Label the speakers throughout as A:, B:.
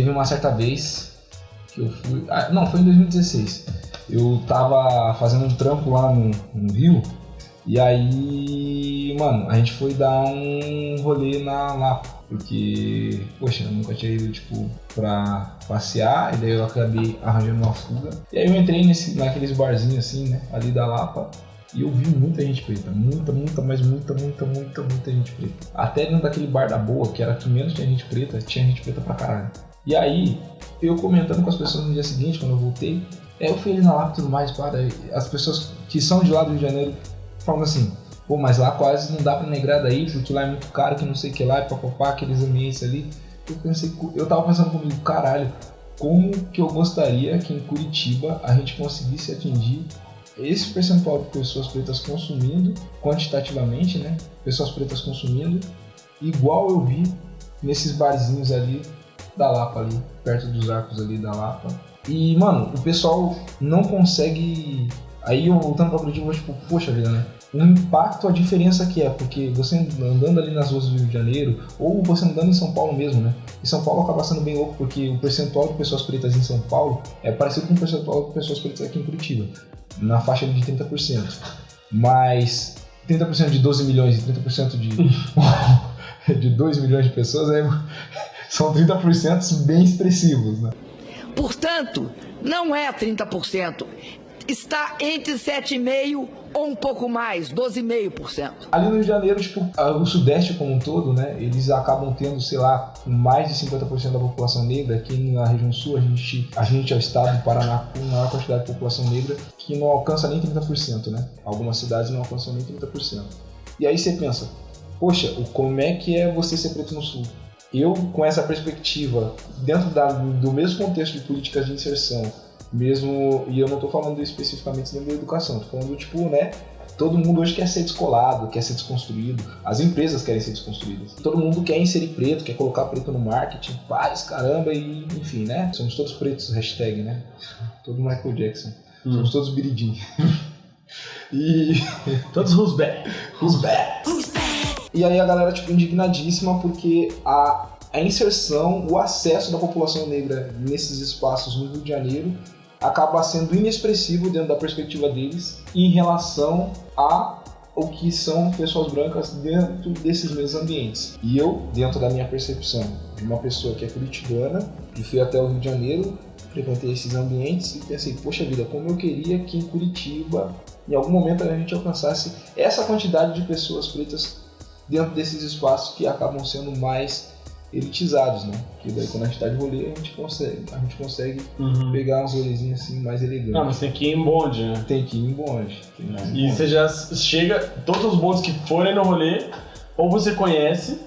A: Teve uma certa vez que eu fui... não, foi em 2016. Eu tava fazendo um trampo lá no Rio. E aí, mano, a gente foi dar um rolê na Lapa. Porque, poxa, eu nunca tinha ido, tipo, pra passear. E daí eu acabei arranjando uma fuga. E aí eu entrei naqueles barzinhos assim, né, ali da Lapa. E eu vi muita gente preta, muita gente preta. Até dentro daquele bar da Boa, que era que menos tinha gente preta pra caralho. E aí, eu comentando com as pessoas no dia seguinte, quando eu voltei, eu fui ali na Lapa e tudo mais, as pessoas que são de lá do Rio de Janeiro falando assim, pô, mas lá quase não dá pra negrar daí, porque lá é muito caro, que não sei o que lá, e papapá, aqueles ambientes ali. Eu tava pensando comigo, caralho, como que eu gostaria que em Curitiba a gente conseguisse atingir esse percentual de pessoas pretas consumindo, quantitativamente, né? Pessoas pretas consumindo, igual eu vi nesses barzinhos ali da Lapa, ali, perto dos arcos ali da Lapa. E, mano, o pessoal não consegue... Aí eu voltando pra Curitiba, tipo, poxa vida, né? O impacto, a diferença que é, porque você andando ali nas ruas do Rio de Janeiro, ou você andando em São Paulo mesmo, né? E São Paulo acaba sendo bem louco, porque o percentual de pessoas pretas em São Paulo é parecido com o percentual de pessoas pretas aqui em Curitiba, na faixa de 30%. Mas 30% de 12 milhões e 30% de 2 milhões de pessoas são 30% bem expressivos, né?
B: Portanto, não é 30%. Está entre 7,5% ou um pouco mais, 12,5%.
A: Ali no Rio de Janeiro, tipo, o Sudeste como um todo, né, eles acabam tendo, sei lá, mais de 50% da população negra. Aqui na região sul, a gente é o estado do Paraná com maior quantidade de população negra, que não alcança nem 30%, né? Algumas cidades não alcançam nem 30%. E aí você pensa, poxa, como é que é você ser preto no sul? Eu, com essa perspectiva, dentro do mesmo contexto de políticas de inserção, mesmo, e eu não tô falando especificamente dentro da educação, tô falando, tipo, né, todo mundo hoje quer ser descolado, quer ser desconstruído, as empresas querem ser desconstruídas, todo mundo quer inserir preto, quer colocar preto no marketing, paz, caramba, e enfim, né, somos todos pretos, hashtag, né, todo Michael Jackson, somos todos Biridim. E...
C: todos who's back?
A: E aí a galera, tipo, indignadíssima porque a inserção, o acesso da população negra nesses espaços no Rio de Janeiro acaba sendo inexpressivo dentro da perspectiva deles em relação ao que são pessoas brancas dentro desses mesmos ambientes. E eu, dentro da minha percepção de uma pessoa que é curitibana, e fui até o Rio de Janeiro, frequentei esses ambientes e pensei, poxa vida, como eu queria que em Curitiba, em algum momento a gente alcançasse essa quantidade de pessoas pretas dentro desses espaços que acabam sendo mais elitizados, né? Porque daí quando a gente tá de rolê, a gente consegue pegar uns rolezinhos assim mais elegantes.
C: Não, mas tem que ir em bonde, né?
A: Tem que ir em bonde.
C: E você já chega, todos os bondes que forem no rolê, ou você conhece,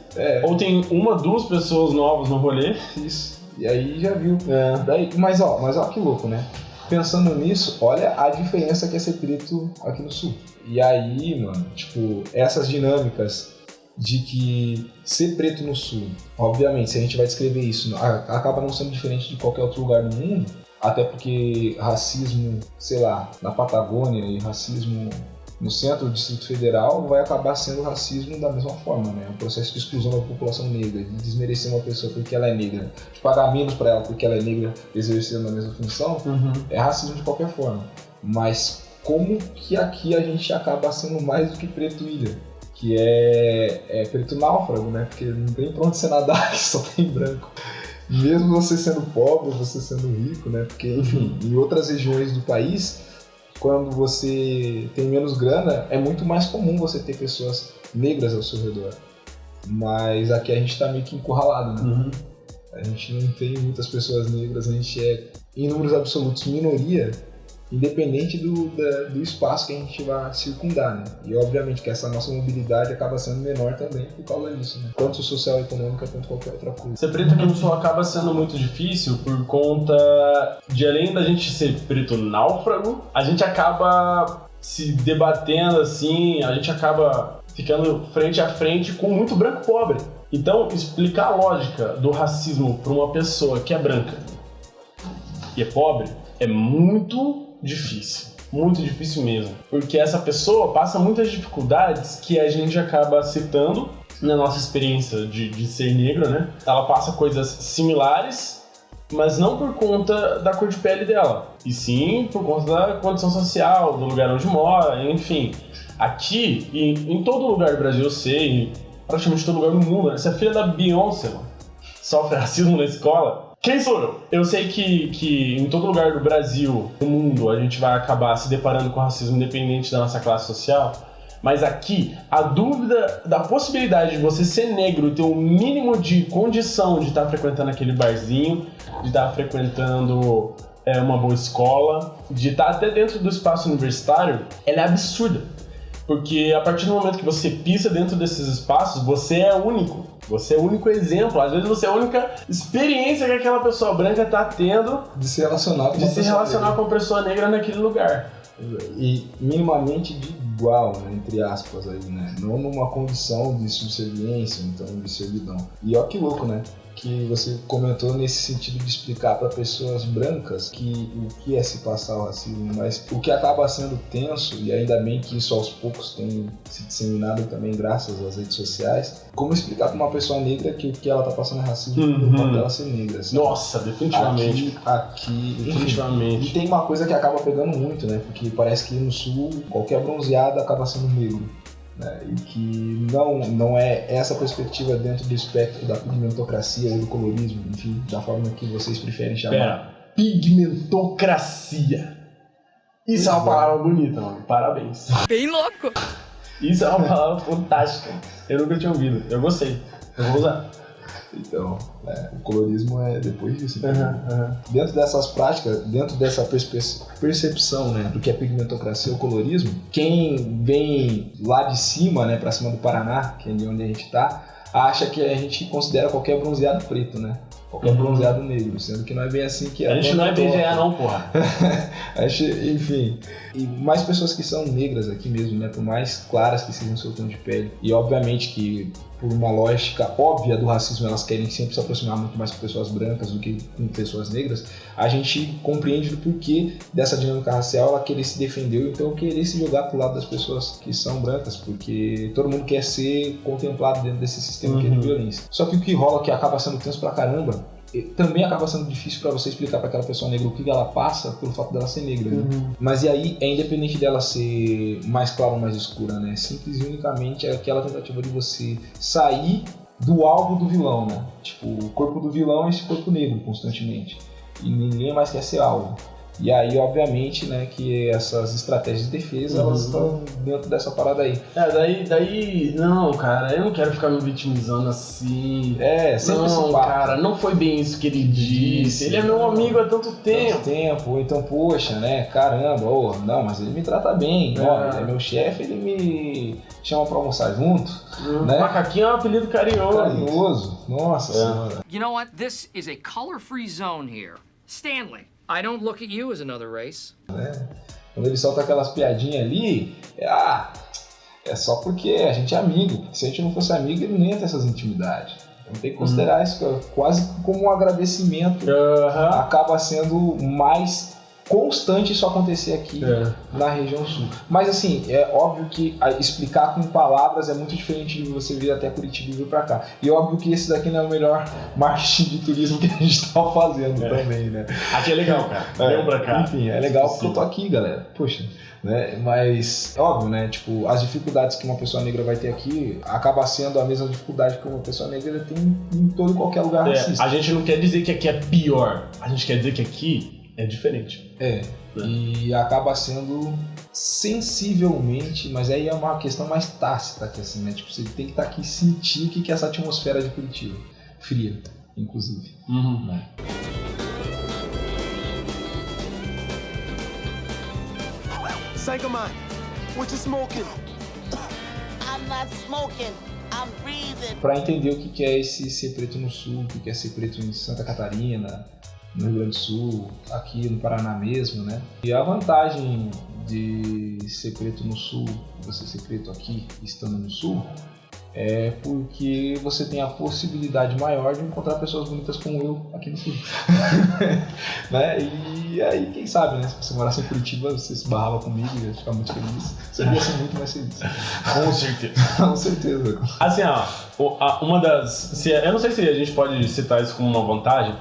C: ou tem uma, duas pessoas novas no rolê.
A: Isso. E aí já viu. Daí, mas ó, que louco, né? Pensando nisso, olha a diferença que é ser preto aqui no sul. E aí, mano, tipo, essas dinâmicas de que ser preto no sul, obviamente, se a gente vai descrever isso, acaba não sendo diferente de qualquer outro lugar do mundo, até porque racismo, sei lá, na Patagônia e racismo no centro do Distrito Federal vai acabar sendo racismo da mesma forma, né? Um processo de exclusão da população negra, de desmerecer uma pessoa porque ela é negra, de pagar menos para ela porque ela é negra exercendo a mesma função, é racismo de qualquer forma. Mas como que aqui a gente acaba sendo mais do que preto ilha? Que é preto náufrago, né? Porque não tem pra onde você nadar, só tem branco. Mesmo você sendo pobre, você sendo rico, né? Porque, enfim, em outras regiões do país, quando você tem menos grana, é muito mais comum você ter pessoas negras ao seu redor. Mas aqui a gente tá meio que encurralado, né? A gente não tem muitas pessoas negras, a gente é, em números absolutos, minoria, independente do espaço que a gente vai circundar, né? E obviamente que essa nossa mobilidade acaba sendo menor também por causa disso, né? Tanto social e econômica quanto qualquer outra coisa.
C: Ser preto aqui no sul acaba sendo muito difícil por conta de, além da gente ser preto náufrago, a gente acaba se debatendo assim, a gente acaba ficando frente a frente com muito branco pobre. Então, explicar a lógica do racismo para uma pessoa que é branca e é pobre é muito difícil mesmo, porque essa pessoa passa muitas dificuldades que a gente acaba citando na nossa experiência de ser negro, né? Ela passa coisas similares mas não por conta da cor de pele dela, e sim por conta da condição social, do lugar onde mora, enfim. Aqui, e em todo lugar do Brasil, eu sei, praticamente todo lugar do mundo, se a filha da Beyoncé sofre racismo na escola, quem sou eu? Eu sei que em todo lugar do Brasil, do mundo, a gente vai acabar se deparando com racismo independente da nossa classe social, mas aqui, a dúvida da possibilidade de você ser negro, ter um mínimo de condição de estar frequentando aquele barzinho, de estar frequentando uma boa escola, de estar até dentro do espaço universitário, ela é absurda. Porque a partir do momento que você pisa dentro desses espaços, você é único. Você é o único exemplo. Às vezes você é a única experiência que aquela pessoa branca está tendo
A: de se relacionar
C: com uma pessoa negra naquele lugar.
A: E minimamente de igual, né, entre aspas, aí, né? Não numa condição de subserviência, então de servidão. E ó que louco, né? Que você comentou nesse sentido de explicar para pessoas brancas que o que é se passar o racismo, mas o que acaba sendo tenso, e ainda bem que isso aos poucos tem se disseminado também graças às redes sociais, como explicar para uma pessoa negra que o que ela tá passando é racismo por conta dela ser negra. Assim.
C: Nossa, definitivamente.
A: Aqui
C: definitivamente.
A: E tem uma coisa que acaba pegando muito, né? Porque parece que no sul qualquer bronzeado acaba sendo negro. Né, e que não é essa perspectiva dentro do espectro da pigmentocracia ou do colorismo, enfim, da forma que vocês preferem chamar.
C: Pera, pigmentocracia. Isso é uma palavra bonita, mano. Parabéns.
B: Bem louco.
C: Isso é uma palavra fantástica. Eu nunca tinha ouvido. Eu gostei. Eu vou usar.
A: Então, o colorismo é depois disso. Dentro dessas práticas, dentro dessa percepção, né, do que é pigmentocracia ou colorismo, quem vem lá de cima, né, pra cima do Paraná, que é de onde a gente tá, acha que a gente considera qualquer bronzeado preto, né? Qualquer bronzeado negro, sendo que não é bem assim que é.
C: A gente não é BGA não, porra.
A: Enfim, e mais pessoas que são negras aqui mesmo, né, por mais claras que sejam seu tom de pele, e obviamente que por uma lógica óbvia do racismo, elas querem sempre se aproximar muito mais com pessoas brancas do que com pessoas negras, a gente compreende do porquê dessa dinâmica racial, ela querer se defender, ou então querer se jogar pro lado das pessoas que são brancas, porque todo mundo quer ser contemplado dentro desse sistema que é de violência. Só que o que rola, que acaba sendo tenso pra caramba, também acaba sendo difícil para você explicar para aquela pessoa negra o que ela passa pelo fato dela ser negra, né? Mas e aí é independente dela ser mais clara ou mais escura, né? Simples e unicamente é aquela tentativa de você sair do alvo do vilão, né? Tipo, o corpo do vilão é esse corpo negro constantemente e ninguém mais quer ser alvo. E aí, obviamente, né, que essas estratégias de defesa, elas estão dentro dessa parada aí.
C: Daí, não, cara, eu não quero ficar me vitimizando assim.
A: Sempre
C: não, cara, não foi bem isso que ele disse. Ele é meu amigo há tanto tempo.
A: Ou então, poxa, né, caramba, não, mas ele me trata bem. Ó, ele é meu chefe, ele me chama pra almoçar junto. Né?
C: Macaquinho é um apelido
A: carinhoso. Nossa senhora.
D: You know what? This is a color-free zone here. Stanley, I don't look at you as another race.
A: Quando ele solta aquelas piadinhas ali, é só porque a gente é amigo. Se a gente não fosse amigo, ele nem ia ter essas intimidades. Então tem que considerar isso quase como um agradecimento. Acaba sendo mais constante isso acontecer aqui na região sul. Mas assim, é óbvio que explicar com palavras é muito diferente de você vir até Curitiba e vir pra cá. E é óbvio que esse daqui não é o melhor marketing de turismo que a gente tá fazendo também, né?
C: Aqui é legal, cara. Vem pra cá.
A: Enfim, é legal porque eu tô aqui, galera. Poxa, né? Mas é óbvio, né? Tipo, as dificuldades que uma pessoa negra vai ter aqui acaba sendo a mesma dificuldade que uma pessoa negra tem em todo e qualquer lugar racista.
C: A gente não quer dizer que aqui é pior. A gente quer dizer que aqui é diferente.
A: E acaba sendo sensivelmente, mas aí é uma questão mais tácita aqui, assim, né? Tipo, você tem que estar aqui e sentir o que é essa atmosfera de Curitiba. Fria, inclusive. Né?
E: Sangamon, what you smoking? I'm not smoking. I'm breathing.
A: Pra entender o que é esse ser preto no sul, o que é ser preto em Santa Catarina, no Rio Grande do Sul, aqui no Paraná mesmo, né? E a vantagem de ser preto no sul, você ser preto aqui, estando no sul, é porque você tem a possibilidade maior de encontrar pessoas bonitas como eu aqui no sul. Né? E aí, quem sabe, né? Se você morasse em Curitiba, você se barrava comigo e ia ficar muito feliz. Você ia ser muito mais feliz.
C: Com certeza.
A: Com certeza.
C: Assim, uma das... eu não sei se a gente pode citar isso como uma vantagem,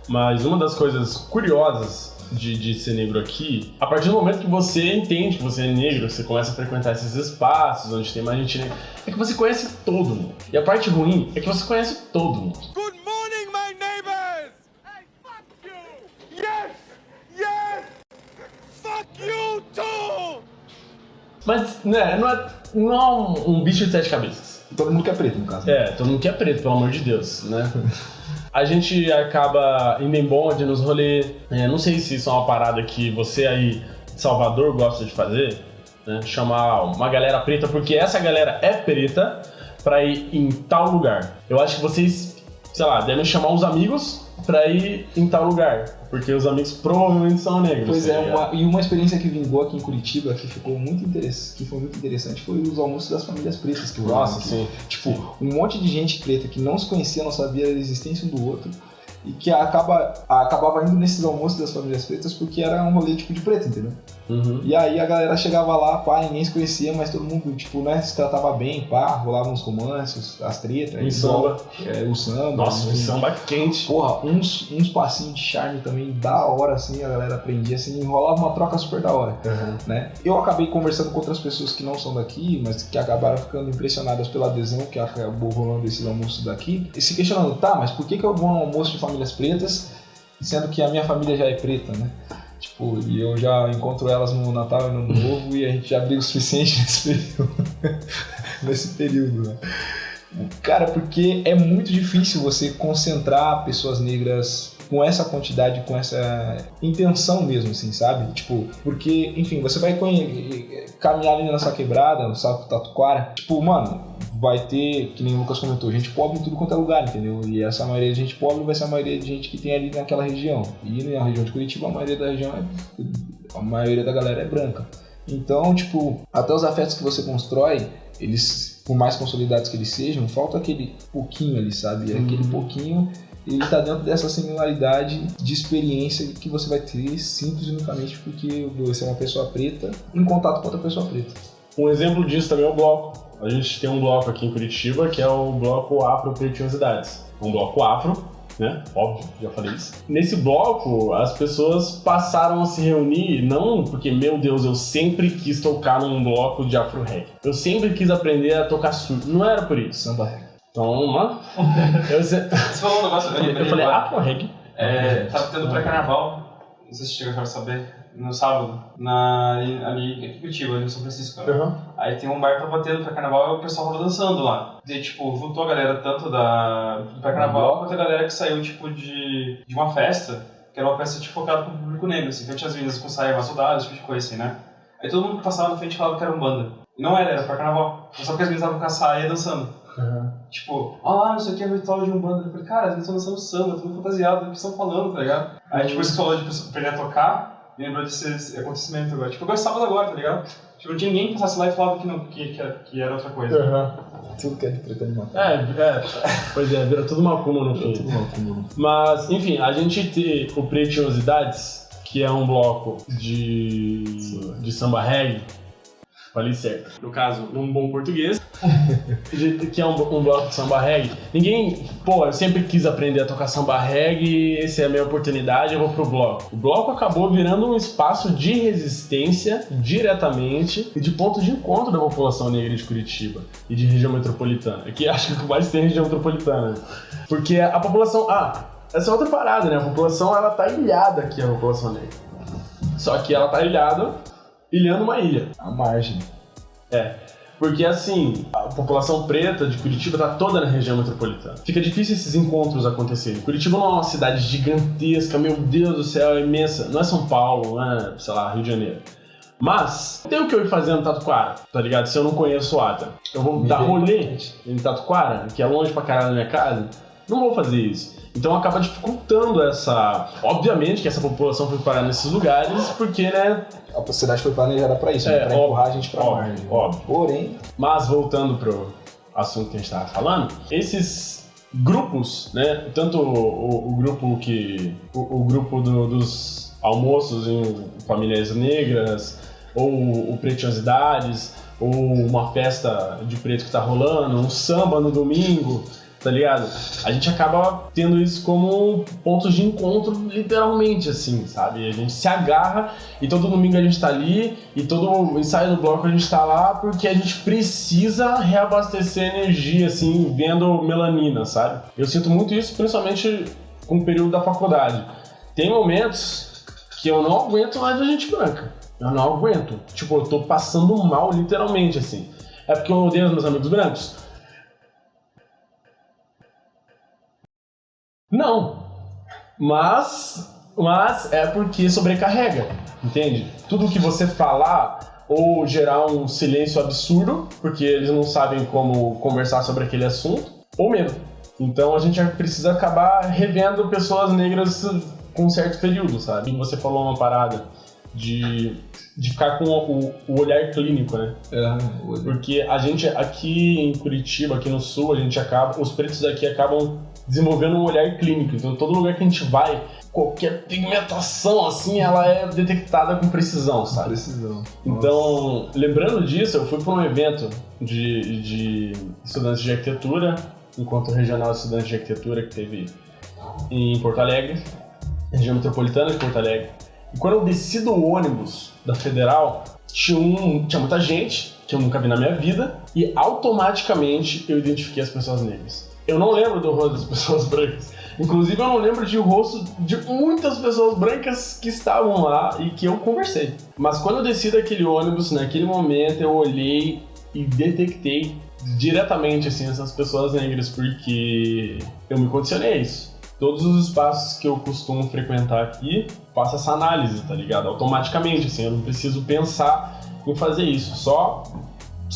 C: Mas uma das coisas curiosas de ser negro aqui, a partir do momento que você entende que você é negro, você começa a frequentar esses espaços onde tem mais gente negra, é que você conhece todo mundo. E a parte ruim é que você conhece todo mundo.
F: Good morning, my neighbors! Hey, fuck you! Yes! Yes! Fuck you too!
C: Mas né, não é um bicho de 7 cabeças.
A: Todo mundo que é preto, no caso.
C: Todo mundo que é preto, pelo amor de Deus, né? A gente acaba indo em bonde nos rolês. Não sei se isso é uma parada que você aí de Salvador gosta de fazer, né? Chamar uma galera preta, porque essa galera é preta pra ir em tal lugar. Eu acho que vocês, sei lá, devem chamar os amigos pra ir em tal lugar, porque os amigos provavelmente são negros.
A: Pois é, uma experiência que vingou aqui em Curitiba, que ficou muito interessante, foi os almoços das famílias pretas que eu
C: Nossa,
A: aqui.
C: sim.
A: Tipo, um monte de gente preta que não se conhecia, não sabia da existência um do outro, e que acabava indo nesses almoços das famílias pretas porque era um rolê tipo de preto, entendeu?
C: Uhum.
A: E aí a galera chegava lá, pá, ninguém se conhecia, mas todo mundo, tipo, né, se tratava bem, pá, rolavam uns romances, as tretas.
C: E samba.
A: O samba.
C: Nossa,
A: enfim.
C: um samba quente.
A: Porra, uns passinhos de charme também da hora, assim, a galera aprendia, assim, enrolava uma troca super da hora, né? Eu acabei conversando com outras pessoas que não são daqui, mas que acabaram ficando impressionadas pela adesão que acabou rolando esse almoço daqui, e se questionando, tá, mas por que eu vou num almoço de famílias pretas, sendo que a minha família já é preta, né? Tipo, e eu já encontro elas no Natal e no Ano Novo e a gente já briga o suficiente nesse período, né? Cara, porque é muito difícil você concentrar pessoas negras com essa quantidade, com essa intenção mesmo, assim, sabe? Tipo, porque, enfim, você vai caminhar ali nessa quebrada, no Salto Tatuquara, tipo, mano, vai ter, que nem o Lucas comentou, gente pobre em tudo quanto é lugar, entendeu? E essa maioria de gente pobre vai ser a maioria de gente que tem ali naquela região. E na região de Curitiba, a maioria da galera é branca. Então, tipo, até os afetos que você constrói, eles, por mais consolidados que eles sejam, falta aquele pouquinho ali, sabe? E aquele pouquinho, ele tá dentro dessa similaridade de experiência que você vai ter simples e unicamente porque você é uma pessoa preta em contato com outra pessoa preta.
C: Um exemplo disso também é o bloco. A gente tem um bloco aqui em Curitiba que é o bloco Afro-Pretiosidades. Um bloco afro, né? Óbvio, já falei isso. Nesse bloco, as pessoas passaram a se reunir, não porque, meu Deus, eu sempre quis tocar num bloco de afro-reggae. Eu sempre quis aprender a tocar surdo. Não era por isso.
A: Samba reggae.
C: Toma.
G: Você falou um negócio...
C: Eu falei afro-reggae.
G: Tava tendo pré-carnaval, não sei se chegaram a saber, no sábado, ali aqui em Curitiba, ali no São Francisco.
C: Uhum.
G: Aí tem um bar que tava tendo pré-carnaval e o pessoal tava dançando lá. E tipo, juntou a galera tanto do pré-carnaval quanto a galera que saiu tipo de uma festa, que era uma festa tipo focada pro público negro, assim. Então tinha as meninas com saia masudada, esse tipo de coisa assim, né? Aí todo mundo que passava na frente falava que era banda. E não era pré-carnaval. Só porque as meninas estavam com a saia dançando. Tipo, não sei o que é ritual de Umbanda. Eu falei, cara, as meninas estão dançando samba, estão fantasiadas, o que estão falando, tá ligado? Aí tipo, você falou de aprender a tocar, me lembrou desse acontecimento agora. Tipo, eu gostava agora, tá ligado? Tipo, não tinha ninguém que passasse lá e falava que era outra coisa.
A: Tudo que é de preto animado.
C: Pois é, vira tudo uma cúmulo no fim. Mas, enfim, a gente tem o Pretiosidades, que é um bloco de samba reggae. Falei certo. No caso, num bom português, que é um bloco de samba reggae. Ninguém, eu sempre quis aprender a tocar samba reggae, essa é a minha oportunidade, eu vou pro bloco. O bloco acabou virando um espaço de resistência diretamente e de ponto de encontro da população negra de Curitiba e de região metropolitana. Aqui acho que mais tem região metropolitana. Porque a população... essa é outra parada, né? A população, ela tá ilhada aqui, a população negra. Só que ela tá ilhando uma ilha.
A: A margem.
C: Porque assim, a população preta de Curitiba tá toda na região metropolitana. Fica difícil esses encontros acontecerem. Curitiba não é uma cidade gigantesca, meu Deus do céu, é imensa. Não é São Paulo, não é, sei lá, Rio de Janeiro. Mas, tem o que eu ir fazer no Tatuquara, tá ligado? Se eu não conheço o Ata. Eu vou dar rolê em Tatuquara, que é longe pra caralho da minha casa. Não vou fazer isso. Então acaba dificultando essa... Obviamente que essa população foi parar nesses lugares porque, né...
A: A cidade foi planejada pra isso, pra empurrar a gente pra margem.
C: Óbvio.
A: Porém...
C: Mas voltando pro assunto que a gente tava falando, esses grupos, né? Tanto o grupo o grupo dos almoços em famílias negras, ou o Pretiosidades, ou uma festa de preto que tá rolando, um samba no domingo... tá ligado? A gente acaba tendo isso como pontos de encontro, literalmente, assim, sabe? A gente se agarra e todo domingo a gente tá ali e todo ensaio do bloco a gente tá lá porque a gente precisa reabastecer energia, assim, vendo melanina, sabe? Eu sinto muito isso, principalmente com o período da faculdade. Tem momentos que eu não aguento mais a gente branca. Eu não aguento. Tipo, eu tô passando mal, literalmente, assim. É porque eu odeio os meus amigos brancos? Não. Mas é porque sobrecarrega, entende? Tudo que você falar ou gerar um silêncio absurdo, porque eles não sabem como conversar sobre aquele assunto, ou medo. Então a gente precisa acabar revendo pessoas negras com um certo período, sabe? E você falou uma parada de ficar com o olhar clínico, né? Porque a gente aqui em Curitiba, aqui no sul, os pretos daqui acabam desenvolvendo um olhar clínico. Então todo lugar que a gente vai, qualquer pigmentação assim, ela é detectada com precisão, sabe? Precisão. Então, lembrando disso, eu fui para um evento de estudantes de arquitetura, encontro regional de estudantes de arquitetura que teve em Porto Alegre, região metropolitana de Porto Alegre. E quando eu desci do ônibus da Federal, tinha muita gente que eu nunca vi na minha vida e automaticamente eu identifiquei as pessoas negras. Eu não lembro do rosto das pessoas brancas. Inclusive eu não lembro de rosto de muitas pessoas brancas que estavam lá e que eu conversei. Mas quando eu desci daquele ônibus, naquele momento eu olhei e detectei diretamente assim, essas pessoas negras, porque eu me condicionei a isso. Todos os espaços que eu costumo frequentar aqui, faço essa análise, tá ligado? Automaticamente, assim, eu não preciso pensar em fazer isso, só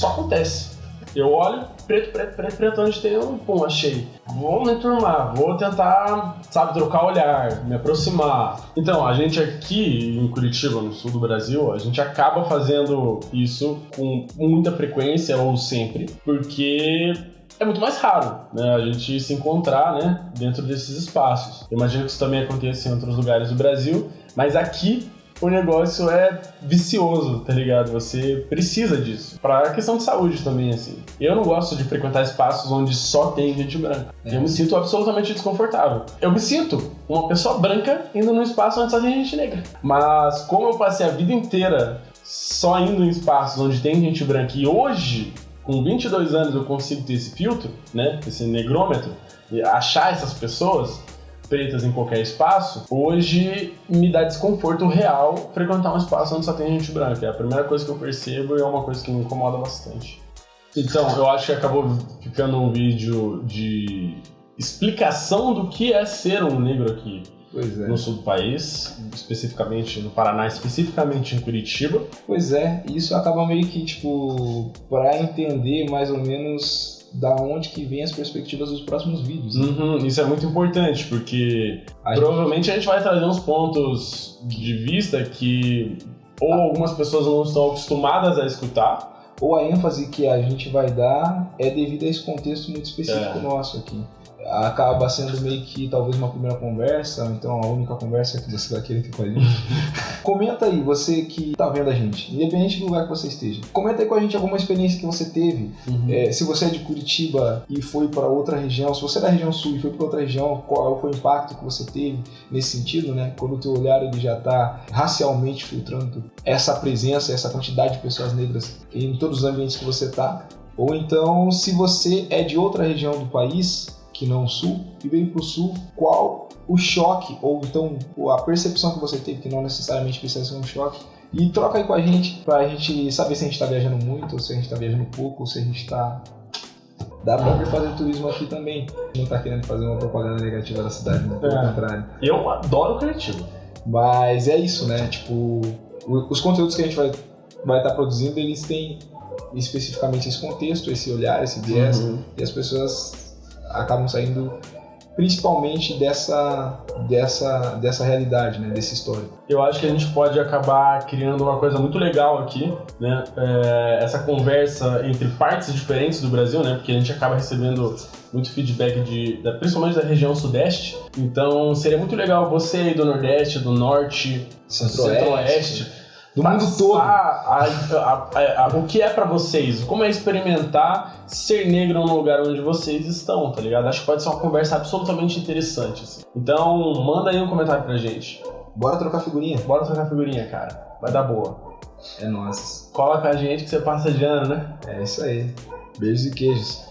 C: acontece. Eu olho, preto, onde tem um, pum, achei. Vou me enturmar, vou tentar, sabe, trocar o olhar, me aproximar. Então, a gente aqui em Curitiba, no sul do Brasil, a gente acaba fazendo isso com muita frequência ou sempre, porque é muito mais raro, né, a gente se encontrar, né, dentro desses espaços. Eu imagino que isso também aconteça em outros lugares do Brasil, mas aqui o negócio é vicioso, tá ligado? Você precisa disso. Pra questão de saúde também, assim. Eu não gosto de frequentar espaços onde só tem gente branca. Eu me sinto absolutamente desconfortável. Eu me sinto uma pessoa branca indo num espaço onde só tem gente negra. Mas como eu passei a vida inteira só indo em espaços onde tem gente branca e hoje, com 22 anos, eu consigo ter esse filtro, né? Esse negrômetro, e achar essas pessoas pretas em qualquer espaço, hoje me dá desconforto real frequentar um espaço onde só tem gente branca. É a primeira coisa que eu percebo e é uma coisa que me incomoda bastante. Então, eu acho que acabou ficando um vídeo de explicação do que é ser um negro aqui no sul do país, especificamente no Paraná, especificamente em Curitiba.
A: Pois é, isso acaba meio que, tipo, pra entender mais ou menos da onde que vem as perspectivas dos próximos vídeos. Né?
C: Isso é muito importante, porque provavelmente a gente vai trazer uns pontos de vista que ou algumas pessoas não estão acostumadas a escutar,
A: ou a ênfase que a gente vai dar é devido a esse contexto muito específico nosso aqui. Acaba sendo meio que talvez uma primeira conversa, ou então a única conversa que você vai querer ter com a gente. Comenta aí, você que tá vendo a gente, independente do lugar que você esteja. Comenta aí com a gente alguma experiência que você teve. Se você é de Curitiba e foi para outra região, se você é da região sul e foi para outra região, qual foi o impacto que você teve nesse sentido, né? Quando o teu olhar ele já tá racialmente filtrando essa presença, essa quantidade de pessoas negras em todos os ambientes que você tá. Ou então, se você é de outra região do país, que não o sul, e veio pro sul, qual o choque, ou então a percepção que você teve, que não necessariamente precisa ser um choque, e troca aí com a gente, pra gente saber se a gente tá viajando muito, ou se a gente tá viajando pouco, ou se a gente tá... Dá pra vir fazer turismo aqui também. Não tá querendo fazer uma propaganda negativa da cidade, né? Pelo contrário.
C: Eu adoro Curitiba.
A: Mas é isso, né? Tipo, os conteúdos que a gente vai estar produzindo, eles têm especificamente esse contexto, esse olhar, esse viés, e as pessoas acabam saindo principalmente dessa realidade, né, dessa história.
C: Eu acho que a gente pode acabar criando uma coisa muito legal aqui, né, essa conversa entre partes diferentes do Brasil, né, porque a gente acaba recebendo muito feedback principalmente da região sudeste, então seria muito legal você aí do nordeste, do norte, centro-oeste,
A: Do mundo todo.
C: O que é pra vocês, como é experimentar ser negro no lugar onde vocês estão, tá ligado? Acho que pode ser uma conversa absolutamente interessante, assim. Então, manda aí um comentário pra gente.
A: Bora trocar figurinha.
C: Bora trocar figurinha, cara. Vai dar boa.
A: É nóis.
C: Cola com a gente que você passa de ano, né?
A: É isso aí. Beijos e queijos.